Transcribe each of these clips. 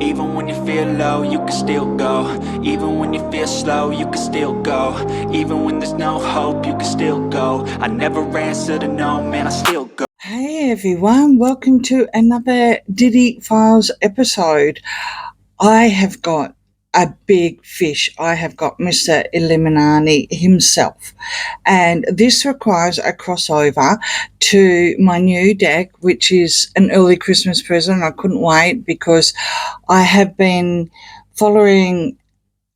Even when you feel low, you can still go. Even when you feel slow, you can still go. Even when there's no hope, you can still go. I never answer to no, man, I still go. Hey everyone, welcome to another Diddy Files episode. I have got a big fish. I have got Mr. Illuminati himself, and this requires a crossover to my new deck, which is an early Christmas present. I couldn't wait because I have been following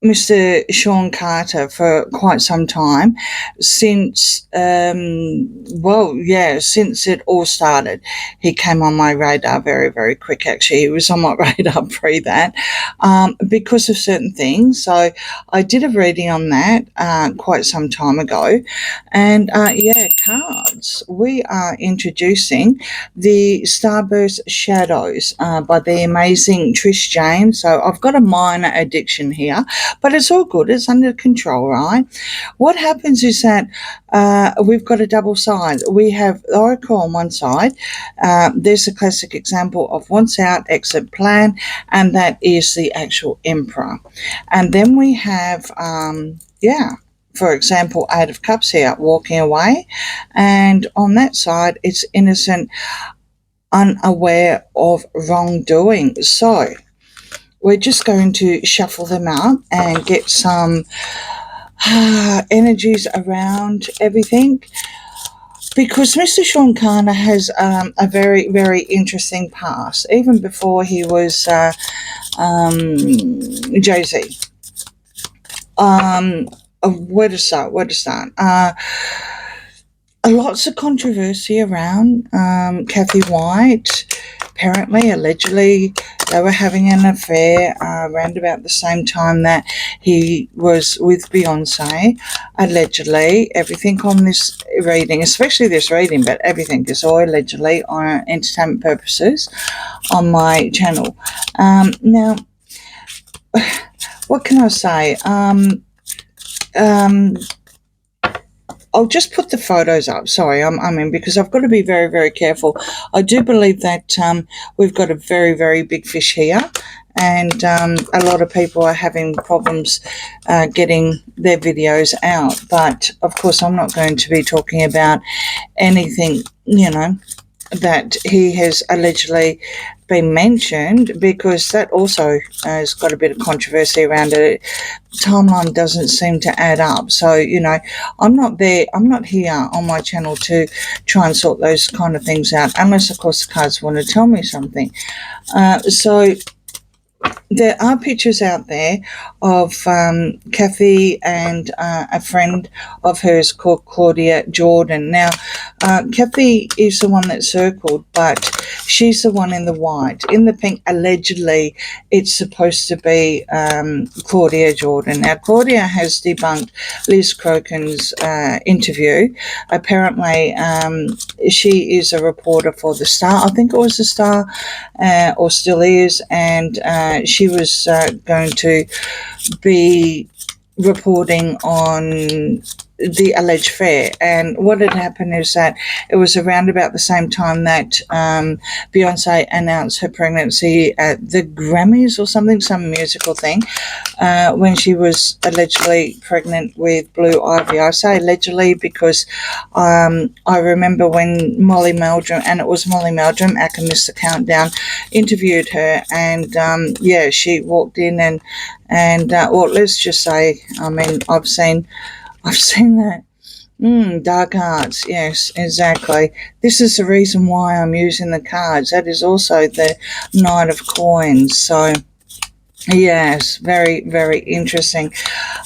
Mr. Sean Carter for quite some time, since since it all started. He came on my radar very, very quick. Actually, he was on my radar pre that, because of certain things. So I did a reading on that quite some time ago, and cards. We are introducing the Stardust Shadows by the amazing Trish James. So I've got a minor addiction here, but it's all good. It's under control, right? What happens is that we've got a double side. We have the Oracle on one side. There's a classic example of once out, exit plan, and that is the actual Emperor. And then we have, for example, Eight of Cups here, walking away. And on that side, it's innocent, unaware of wrongdoing. So we're just going to shuffle them out and get some energies around everything, because Mr. Sean Carter has a very, very interesting past, even before he was JayZ. Where to start? Lots of controversy around cathywhite. Apparently, allegedly, they were having an affair around about the same time that he was with Beyonce. Allegedly, everything on this reading, especially this reading, but everything is all allegedly on entertainment purposes on my channel. Now, what can I say? I'll just put the photos up. Sorry, because I've got to be very, very careful. I do believe that we've got a very, very big fish here, and a lot of people are having problems getting their videos out. But, of course, I'm not going to be talking about anything, that he has allegedly been mentioned, because that also has got a bit of controversy around it. Timeline doesn't seem to add up. So, I'm not here on my channel to try and sort those kind of things out, unless, of course, the cards want to tell me something. So there are pictures out there of Kathy and a friend of hers called Claudia Jordan. Now, Kathy is the one that's circled, but she's the one in the white. In the pink, allegedly, it's supposed to be Claudia Jordan. Now, Claudia has debunked Liz Crokin's interview. Apparently, she is a reporter for The Star. I think it was The Star, or still is, and she was going to be reporting on the alleged affair. And what had happened is that it was around about the same time that Beyonce announced her pregnancy at the Grammys or something, some musical thing, when she was allegedly pregnant with blueivy. I say allegedly because I remember when Molly Meldrum, and it was Molly Meldrum, I Can Miss the Countdown, interviewed her, and she walked in and let's just say, I've seen that. Dark arts, yes, exactly. This is the reason why I'm using the cards. That is also the Knight of Coins. So, yes, very, very interesting.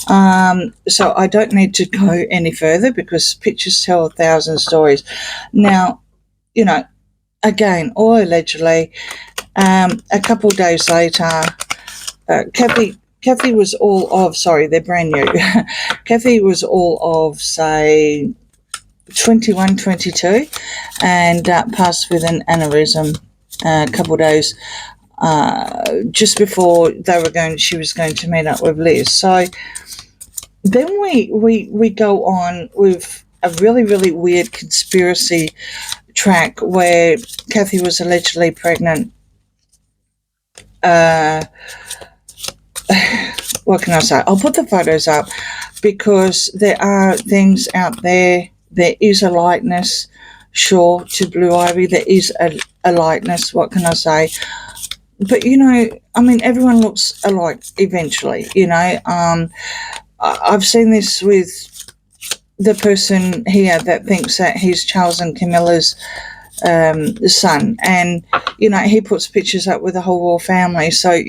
So I don't need to go any further, because pictures tell 1,000 stories. Now, again, all allegedly, a couple of days later, Kathy was all of, they're brand new. Kathy was all of, say, 21, 22, and passed with an aneurysm a couple of days just before she was going to meet up with Liz. So then we go on with a really, really weird conspiracy track where Kathy was allegedly pregnant what can I say? I'll put the photos up because there are things out there. There is a likeness, sure, to Blue Ivy. There is a likeness. What can I say? But, I mean, everyone looks alike eventually, I've seen this with the person here that thinks that he's Charles and Camilla's son, and he puts pictures up with the whole royal family. So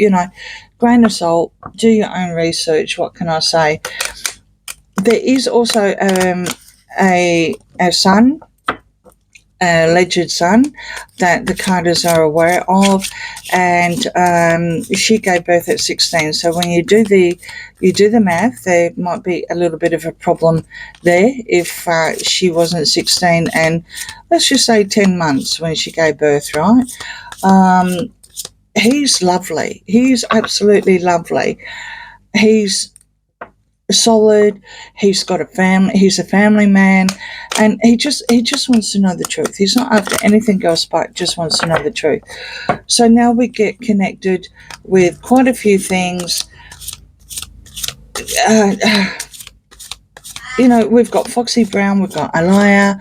grain of salt, do your own research. What can I say? There is also a son, an alleged son, that the Carters are aware of, and she gave birth at 16. So when you do the math, there might be a little bit of a problem there if she wasn't 16 and let's just say 10 months when she gave birth, right? He's lovely. He's absolutely lovely. He's solid. He's got a family. He's a family man, and he just wants to know the truth. He's not after anything else, but just wants to know the truth. So now we get connected with quite a few things. We've got foxybrown. We've got Alaya,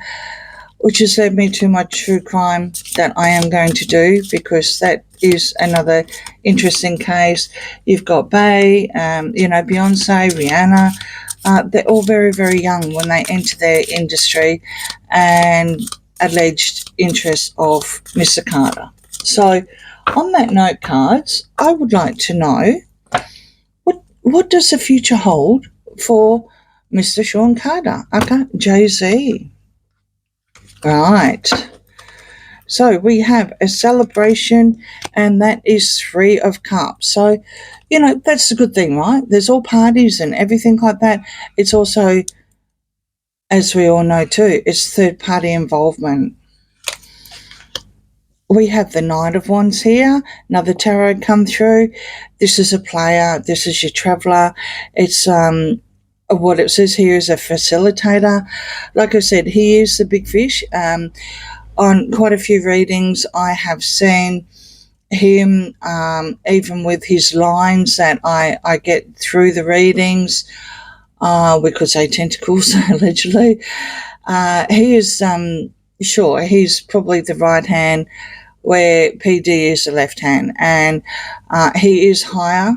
which has led me to my true crime that I am going to do, because that is another interesting case. You've got Beyonce, Rihanna. They're all very, very young when they enter their industry, and alleged interest of Mr. Carter. So on that note, cards, I would like to know, what does the future hold for Mr. Sean Carter, aka JayZ? Right. So we have a celebration, and that is 3 of Cups. So, that's a good thing, right? There's all parties and everything like that. It's also, as we all know too, it's third-party involvement. We have the Knight of Wands here, another tarot come through. This is a player. This is your traveller. It's what it says here is a facilitator. Like I said, he is the big fish. On quite a few readings, I have seen him, even with his lines that I get through the readings, we could say tentacles, allegedly. He is, sure, he's probably the right hand, where P Diddy is the left hand, and he is higher.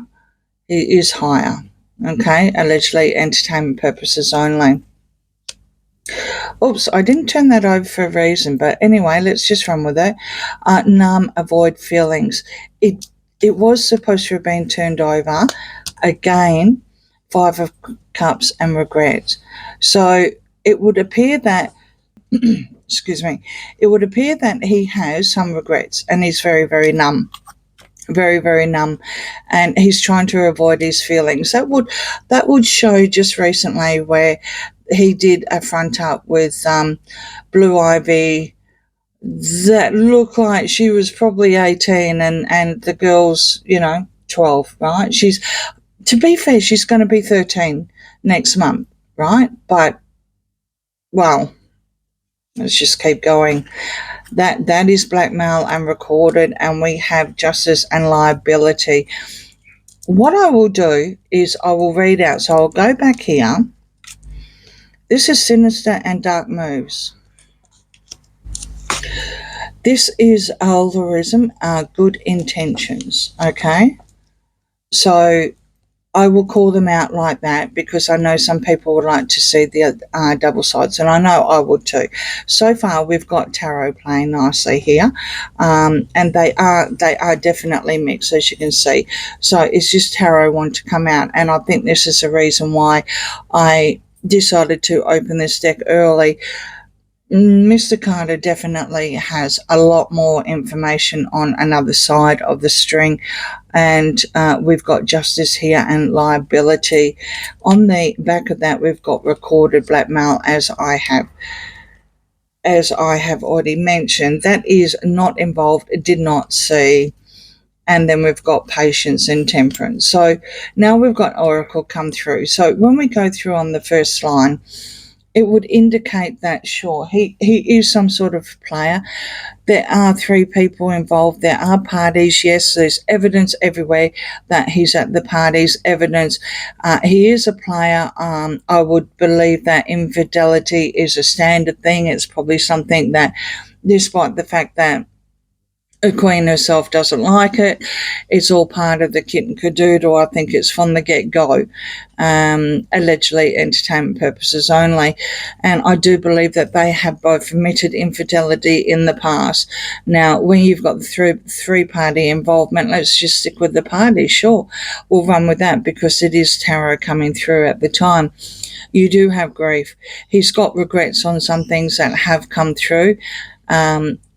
He is higher, okay, allegedly entertainment purposes only. Oops, I didn't turn that over for a reason, but anyway, let's just run with it. Numb, avoid feelings. It was supposed to have been turned over. Again, 5 of Cups and regret. So it would appear that, excuse me, it would appear that he has some regrets, and he's very, very numb. Very, very numb, and he's trying to avoid his feelings. That would show just recently where he did a front up with Blue Ivy that looked like she was probably 18 and the girl's 12, right? To be fair, she's going to be 13 next month, right? But well, let's just keep going. That is blackmail and recorded, and we have justice and liability. What I will do is I will read out. So I'll go back here. This is sinister and dark moves. This is algorithm, good intentions, okay? So I will call them out like that because I know some people would like to see the double sides, and I know I would too. So far, we've got tarot playing nicely here, and they are definitely mixed, as you can see. So it's just tarot want to come out, and I think this is the reason why I decided to open this deck early. Mr. Carter definitely has a lot more information on another side of the string, and we've got justice here and liability. On the back of that, we've got recorded blackmail, as I have already mentioned. That is not involved, did not see. And then we've got patience and temperance. So now we've got Oracle come through. So when we go through on the first line, it would indicate that, sure, he is some sort of player. There are 3 people involved. There are parties. Yes, there's evidence everywhere that he's at the parties. Evidence. He is a player. I would believe that infidelity is a standard thing. It's probably something that, despite the fact that the Queen herself doesn't like it, it's all part of the kit and cadoodle. I think it's from the get-go, allegedly entertainment purposes only. And I do believe that they have both admitted infidelity in the past. Now, when you've got the three-party involvement, let's just stick with the party. Sure, we'll run with that because it is tarot coming through at the time. You do have grief. He's got regrets on some things that have come through.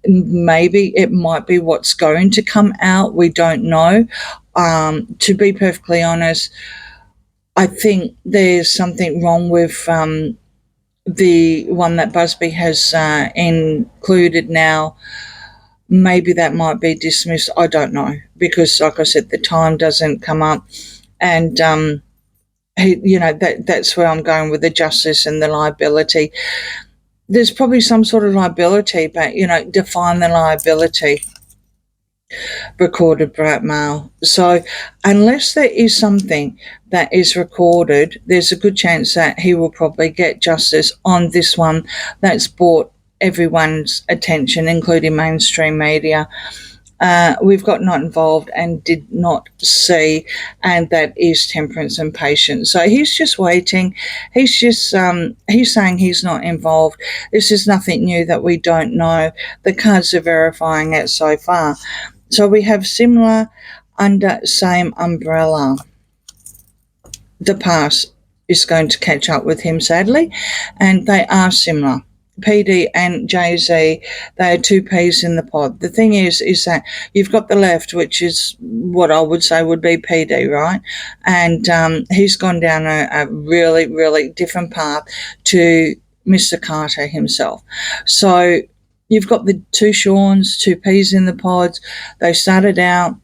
Maybe it might be what's going to come out. We don't know. To be perfectly honest, I think there's something wrong with the one that Busby has included now. Maybe that might be dismissed. I don't know, because like I said, the time doesn't come up. And that's where I'm going with the justice and the liability. There's probably some sort of liability, but, define the liability. Recorded blackmail. So unless there is something that is recorded, there's a good chance that he will probably get justice on this one that's brought everyone's attention, including mainstream media. We've got not involved and did not see, and that is temperance and patience. So he's just waiting. He's just he's saying he's not involved. This is nothing new that we don't know. The cards are verifying it so far. So we have similar under same umbrella. The past is going to catch up with him, sadly, and they are similar. PD and JayZ, they are 2 peas in the pod. The thing is that you've got the left, which is what I would say would be PD, right? And he's gone down a really, really different path to Mr. Carter himself. So you've got the 2 Shawns, 2 peas in the pods. They started out.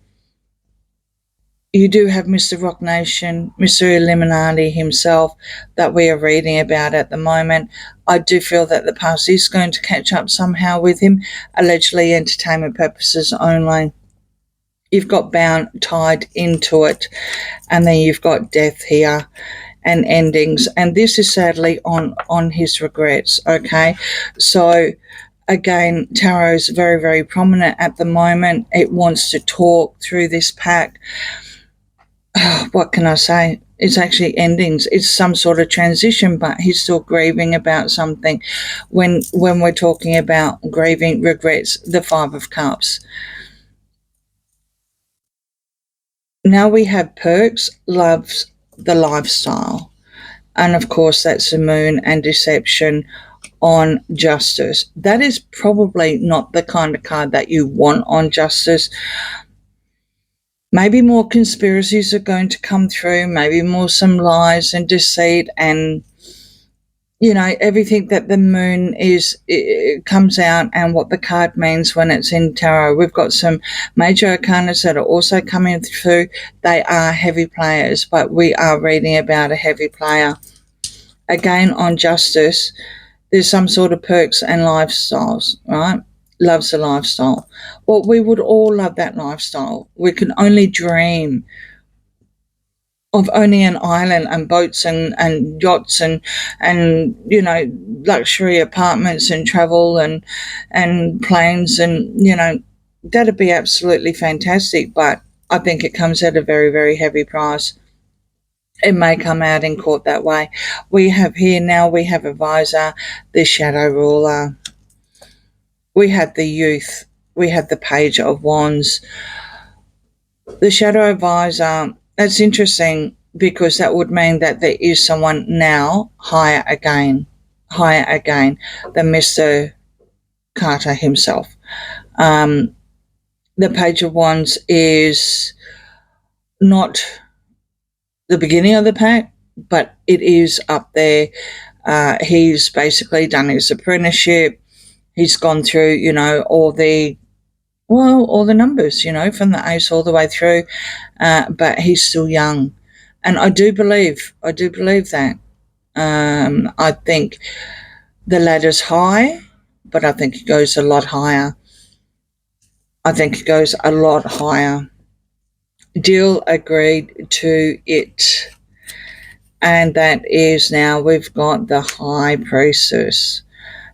You do have Mr. Rock Nation, Mr. Illuminati himself that we are reading about at the moment. I do feel that the past is going to catch up somehow with him, allegedly entertainment purposes only. You've got bound, tied into it, and then you've got death here and endings. And this is sadly on his regrets, okay? So again, tarot's very, very prominent at the moment. It wants to talk through this pack. What can I say? It's actually endings. It's some sort of transition, but he's still grieving about something. When we're talking about grieving, regrets, the 5 of Cups. Now we have perks, loves the lifestyle. And of course, that's the moon and deception on justice. That is probably not the kind of card that you want on justice. Maybe more conspiracies are going to come through, maybe more some lies and deceit and, everything that the moon it comes out and what the card means when it's in tarot. We've got some major arcanas that are also coming through. They are heavy players, but we are reading about a heavy player. Again, on justice, there's some sort of perks and lifestyles, right? Loves the lifestyle. Well, we would all love that lifestyle. We can only dream of owning an island and boats and yachts and luxury apartments and travel and planes and that'd be absolutely fantastic, but I think it comes at a very, very heavy price. It may come out in court that way. We have advisor, the shadow ruler. We have the youth. We have the Page of Wands. The shadow advisor, that's interesting because that would mean that there is someone now higher again than Mr. Carter himself. The Page of Wands is not the beginning of the pack, but it is up there. He's basically done his apprenticeship. He's gone through, all the numbers, from the ace all the way through, but he's still young. And I do believe that. I think the ladder's high, but I think it goes a lot higher. I think it goes a lot higher. Deal agreed to it. And that is now we've got the High Priestess.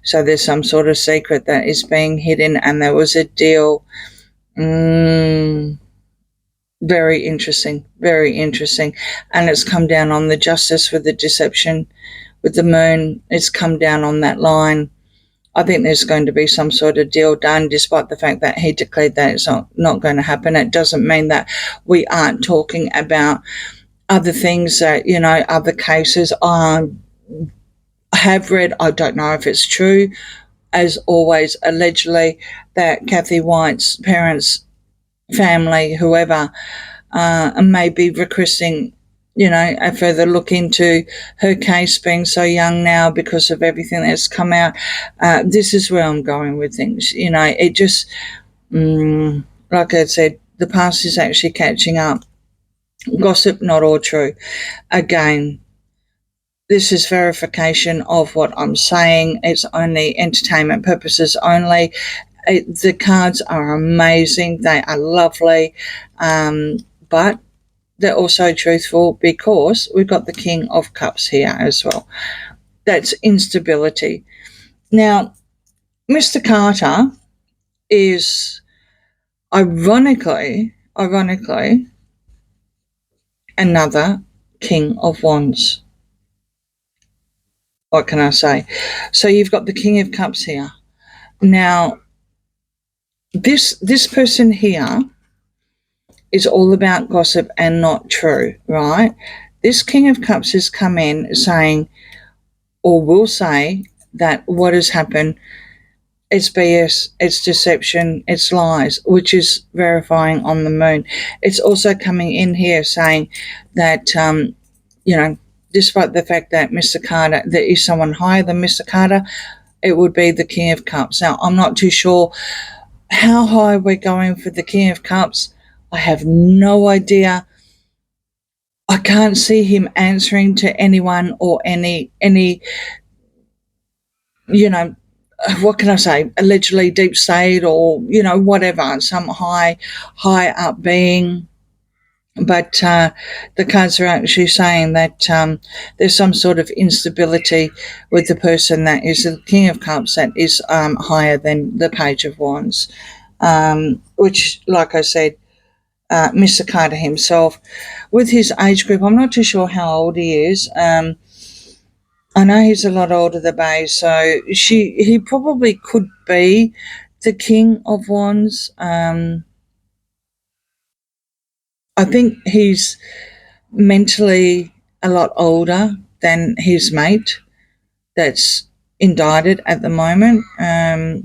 So there's some sort of secret that is being hidden, and there was a deal. Very interesting, very interesting. And it's come down on the Justice with the deception, with the Moon. It's come down on that line. I think there's going to be some sort of deal done, despite the fact that he declared that it's not going to happen. It doesn't mean that we aren't talking about other things that, other cases. I have read, I don't know if it's true, as always, allegedly, that Kathy White's parents, family, whoever, may be requesting, a further look into her case being so young now because of everything that's come out. This is where I'm going with things. It just, like I said, the past is actually catching up. Gossip, not all true. Again, this is verification of what I'm saying. It's only entertainment purposes only. The cards are amazing. They are lovely. But they're also truthful because we've got the King of Cups here as well. That's instability. Now, Mr. Carter is ironically, another King of Wands. What can I say? So you've got the King of Cups here. Now, this person here is all about gossip and not true, right? This King of Cups has come in saying, or will say, that what has happened, it's BS, it's deception, it's lies, which is verifying on the Moon. It's also coming in here saying that, despite the fact that Mr. Carter, there is someone higher than Mr. Carter, it would be the King of Cups. Now, I'm not too sure how high we're going for the King of Cups. I have no idea. I can't see him answering to anyone or any what can I say, allegedly deep state or, whatever, some high up being. But the cards are actually saying that there's some sort of instability with the person that is the King of Cups that is higher than the Page of Wands, which, like I said, Mr. Carter himself, with his age group, I'm not too sure how old he is. I know he's a lot older than Bay, so he probably could be the King of Wands. I think he's mentally a lot older than his mate that's indicted at the moment.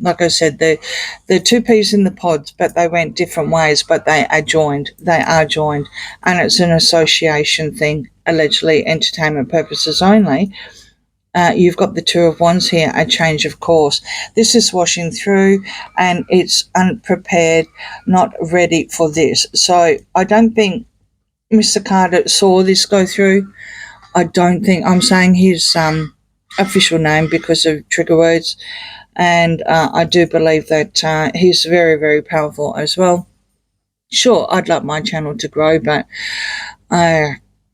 Like I said, they're two peas in the pods, but they went different ways, but they are joined. And it's an association thing, allegedly entertainment purposes only. You've got the Two of Wands here, a change of course. This is washing through and it's unprepared, not ready for this. So I don't think Mr. Carter saw this go through. I don't think, I'm saying his official name because of trigger words, and I do believe that he's very, very powerful as well. Sure, I'd like my channel to grow, but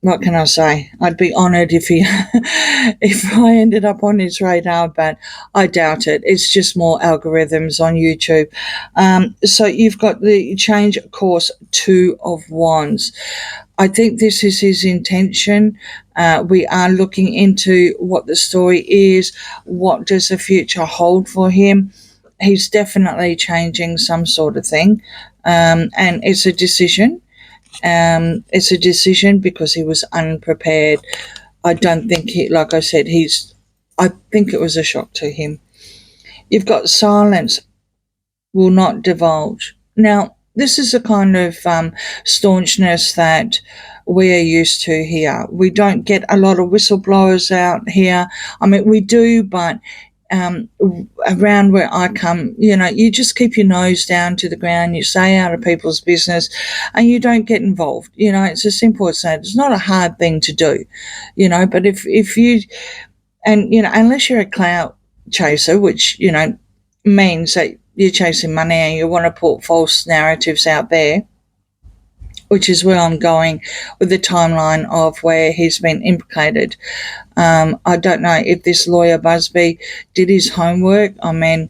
what can I say? I'd be honoured if if I ended up on his radar, but I doubt it. It's just more algorithms on YouTube. So you've got the change course, Two of Wands. I think this is his intention. We are looking into what the story is. What does the future hold for him? He's definitely changing some sort of thing, and it's a decision. It's a decision because he was unprepared. I don't think like I said, I think it was a shock to him. You've got silence, will not divulge. Now, this is a kind of staunchness that we are used to here. We don't get a lot of whistleblowers out here. I mean, we do, but around where I come, you just keep your nose down to the ground, you stay out of people's business, and you don't get involved. It's as simple as that. It's not a hard thing to do, but if you, and, unless you're a clout chaser, which, means that you're chasing money and you want to put false narratives out there, which is where I'm going with the timeline of where he's been implicated. I don't know if this lawyer Busby did his homework. I mean,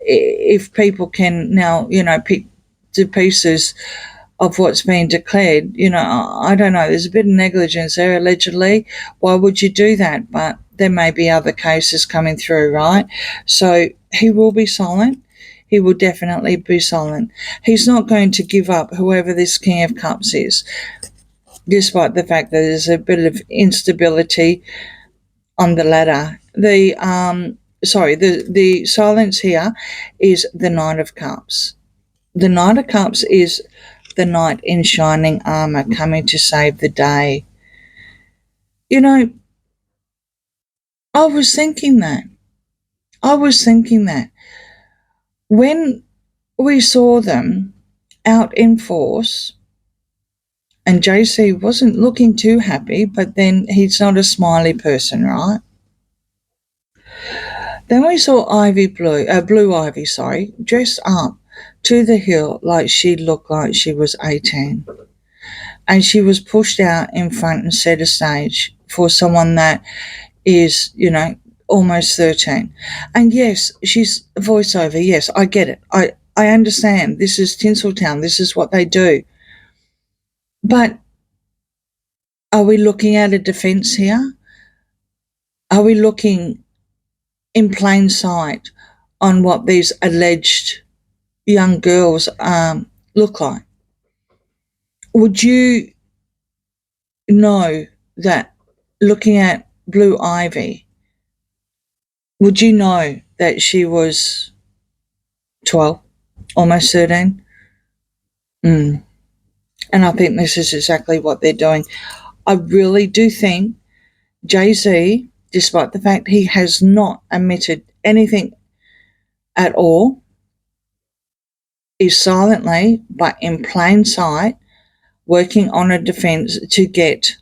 if people can now, pick to pieces of what's been declared, I don't know. There's a bit of negligence there, allegedly. Why would you do that? But there may be other cases coming through, right? So he will be silent. He will definitely be silent. He's not going to give up whoever this King of Cups is, despite the fact that there's a bit of instability on the ladder. The silence here is the Knight of Cups. The Knight of Cups is the knight in shining armor coming to save the day. I was thinking that. When we saw them out in force, and JayZ wasn't looking too happy, but then he's not a smiley person, right? Then we saw Blue Ivy, dressed up to the hill like she looked like she was 18. And she was pushed out in front and set a stage for someone that is, almost 13. And yes, she's voiceover. Yes, I get it. I understand. This is Tinseltown. This is what they do. But are we looking at a defense here? Are we looking in plain sight on what these alleged young girls look like? Would you know that looking at Blue Ivy, would you know that she was 12, almost 13? And I think this is exactly what they're doing. I really do think JayZ, despite the fact he has not admitted anything at all, is silently, but in plain sight, working on a defense to get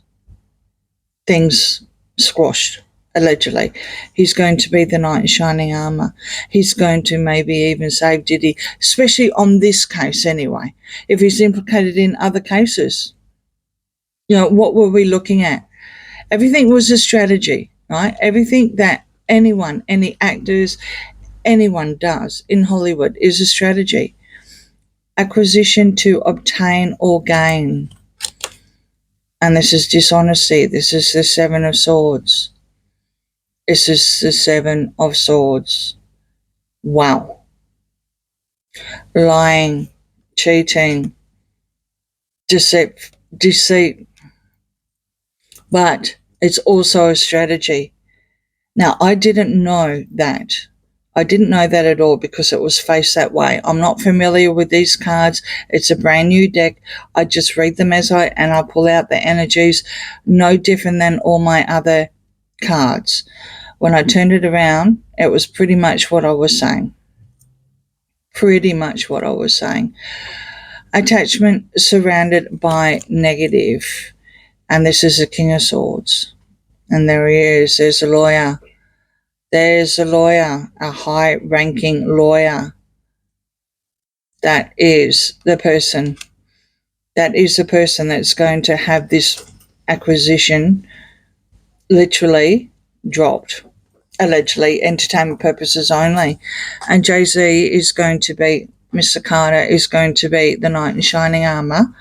things squashed, allegedly. He's going to be the knight in shining armor. He's going to maybe even save Diddy, especially on this case anyway. If he's implicated in other cases, what were we looking at? Everything was a strategy, right? Everything that any actors, anyone does in Hollywood is a strategy. Acquisition to obtain or gain. And this is dishonesty. This is the Seven of Swords. This is the Seven of Swords. Wow. Lying, cheating, deceit. But it's also a strategy. Now, I didn't know that. I didn't know that at all because it was faced that way. I'm not familiar with these cards. It's a brand new deck. I just read them and I pull out the energies, no different than all my other cards. When I turned it around, it was pretty much what I was saying. Attachment surrounded by negative. And this is the King of Swords. And there he is. There's a lawyer. A high-ranking lawyer. That is the person that's going to have this acquisition literally dropped, allegedly, entertainment purposes only. And JayZ is going to be, Mr. Carter is going to be the knight in shining armor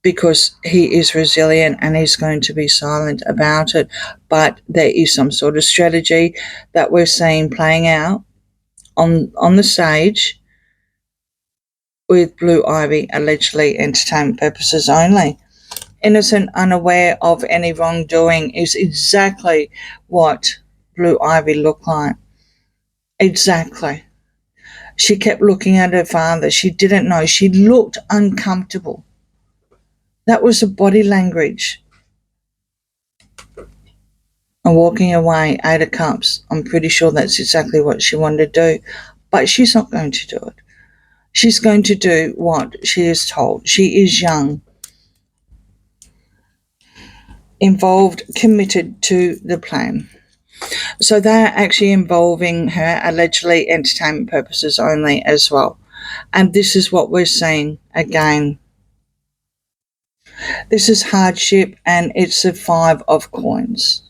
because he is resilient and he's going to be silent about it. But there is some sort of strategy that we're seeing playing out on the stage with Blue Ivy, allegedly entertainment purposes only. Innocent, unaware of any wrongdoing is exactly what Blue Ivy looked like. Exactly. She kept looking at her father. She didn't know. She looked uncomfortable. That was the body language. and walking away. 8 of Cups. I'm pretty sure that's exactly what she wanted to do. But she's not going to do it. She's going to do what she is told. She is young, involved, committed to the plan. So they're actually involving her allegedly entertainment purposes only as well. And this is what we're seeing again. This is hardship, and it's the 5 of Coins.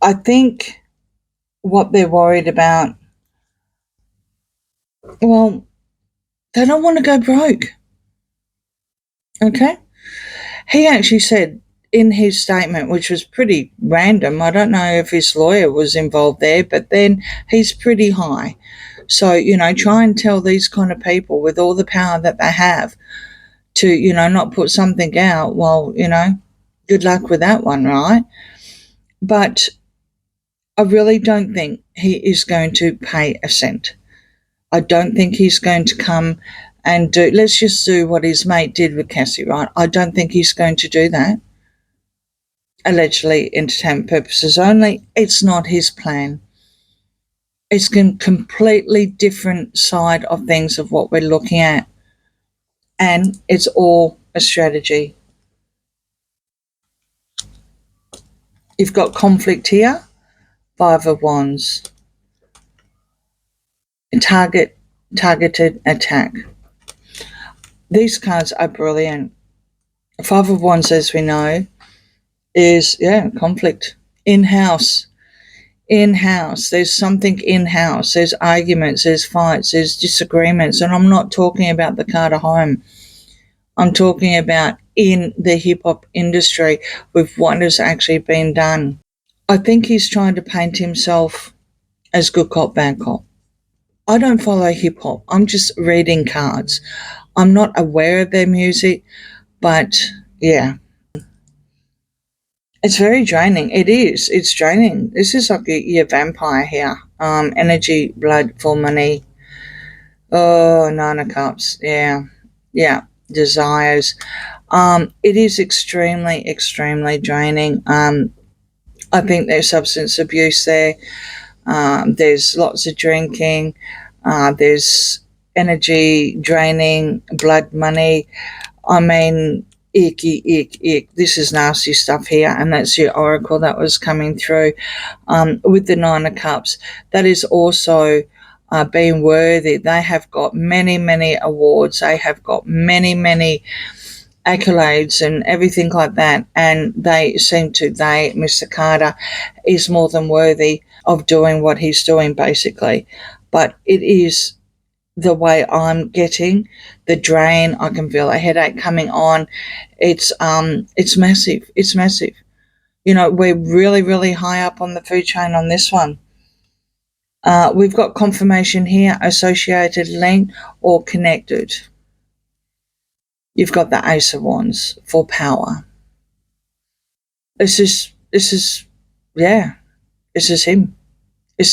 I think what they're worried about, well, they don't want to go broke. Okay? He actually said in his statement, which was pretty random, I don't know if his lawyer was involved there, but then he's pretty high. So, try and tell these kind of people with all the power that they have to, not put something out. Well, good luck with that one, right? But I really don't think he is going to pay a cent. I don't think he's going to come and let's just do what his mate did with Cassie, right? I don't think he's going to do that. Allegedly entertainment purposes only. It's not his plan. It's a completely different side of things of what we're looking at. And it's all a strategy. You've got conflict here. 5 of Wands. Targeted attack. These cards are brilliant. 5 of Wands, as we know, is, conflict. In-house. There's something in-house. There's arguments, there's fights, there's disagreements. And I'm not talking about the card at home. I'm talking about in the hip-hop industry with what has actually been done. I think he's trying to paint himself as good cop, bad cop. I don't follow hip-hop. I'm just reading cards. I'm not aware of their music, but yeah. It's very draining. It is. It's draining. This is like your vampire here. Energy, blood for money. Oh, 9 of Cups. Yeah. Desires. It is extremely, extremely draining. I think there's substance abuse there. There's lots of drinking. There's energy draining, blood money. I mean, ick. This is nasty stuff here, and that's your oracle that was coming through with the 9 of Cups. That is also being worthy. They have got many, many awards. They have got many, many accolades and everything like that, and Mr. Carter is more than worthy of doing what he's doing, basically. But it is the way I'm getting the drain. I can feel a headache coming on. It's massive. It's massive. We're really, really high up on the food chain on this one. We've got confirmation here, associated, linked, or connected. You've got the Ace of Wands for power. This is him. This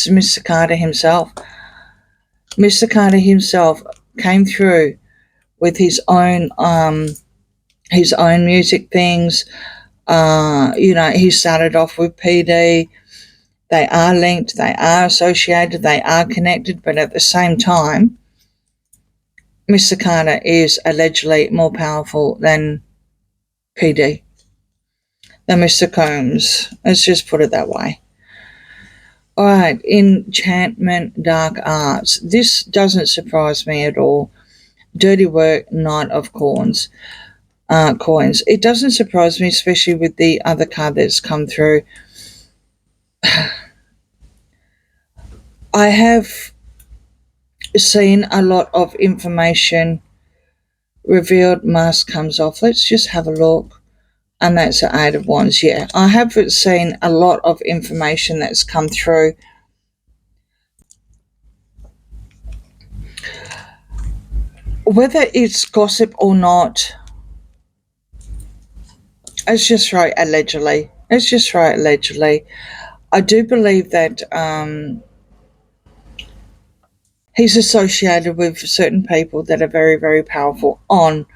is Mr. Carter himself. Mr. Carter himself came through with his own music things. He started off with P Diddy. They are linked, they are associated, they are connected, but at the same time, Mr. Carter is allegedly more powerful than P Diddy, than Mr. Combs. Let's just put it that way. All right, enchantment, dark arts. This doesn't surprise me at all. Dirty work, Knight of Coins. It doesn't surprise me, especially with the other card that's come through. I have seen a lot of information revealed. Mask comes off. Let's just have a look. And that's the 8 of Wands. Yeah, I have seen a lot of information that's come through. Whether it's gossip or not, let's just write allegedly. I do believe that he's associated with certain people that are very, very powerful on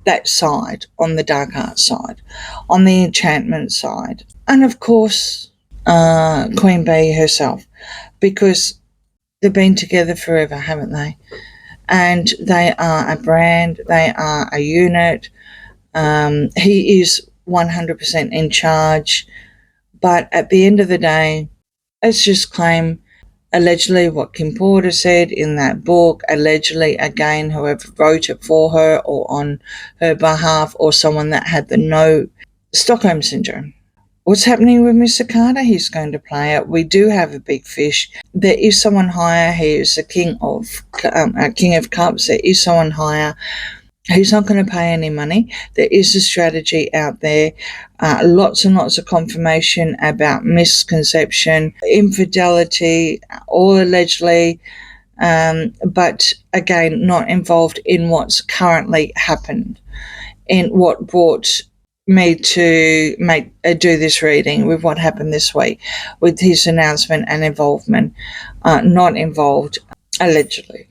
that side, on the dark art side, on the enchantment side. And of course, Queen Bee herself, because they've been together forever, haven't they? And they are a brand, they are a unit. He is 100% in charge, but at the end of the day, let's just claim allegedly what Kim Porter said in that book, allegedly, again, whoever wrote it for her or on her behalf, or someone that had the no Stockholm Syndrome. What's happening with Mr. Carter? He's going to play it. We do have a big fish. There is someone higher. He is the King of Cups. There is someone higher. He's not going to pay any money. There is a strategy out there. Lots and lots of confirmation about misconception, infidelity, all allegedly, but again, not involved in what's currently happened, in what brought me to do this reading, with what happened this week, with his announcement and involvement. Not involved, allegedly.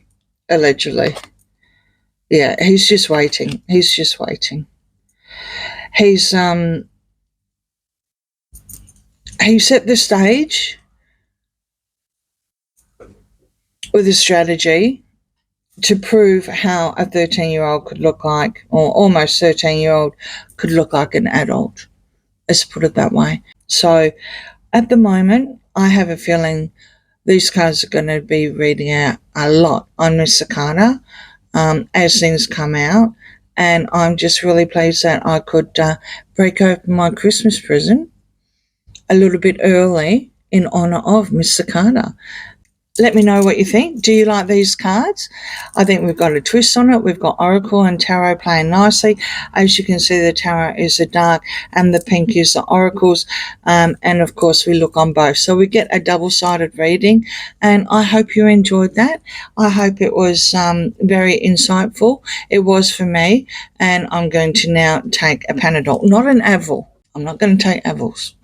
Yeah, he's just waiting. He set the stage with a strategy to prove how a 13-year-old could look like, or almost 13-year-old could look like an adult. Let's put it that way. So at the moment, I have a feeling these cards are going to be reading out a lot on Mr. Carter as things come out. And I'm just really pleased that I could break open my Christmas present a little bit early in honour of Mr. Carter. Let me know what you think. Do you like these cards? I think we've got a twist on it. We've got Oracle and Tarot playing nicely. As you can see, the Tarot is the dark and the pink is the Oracles. And of course, we look on both. So we get a double-sided reading. And I hope you enjoyed that. I hope it was very insightful. It was for me. And I'm going to now take a Panadol, not an Advil. I'm not going to take Advils.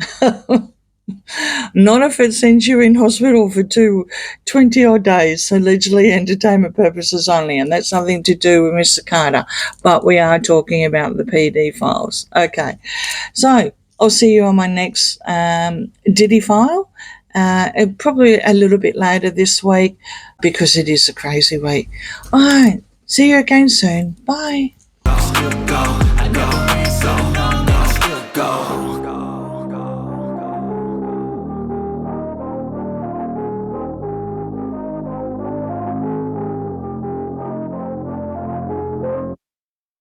Not if it sends you in hospital for 20 odd days, so allegedly entertainment purposes only, and that's nothing to do with Mr. Carter, but we are talking about the PD files. Okay, so I'll see you on my next Diddy file, probably a little bit later this week, because it is a crazy week. All right, see you again soon. Bye. Still go.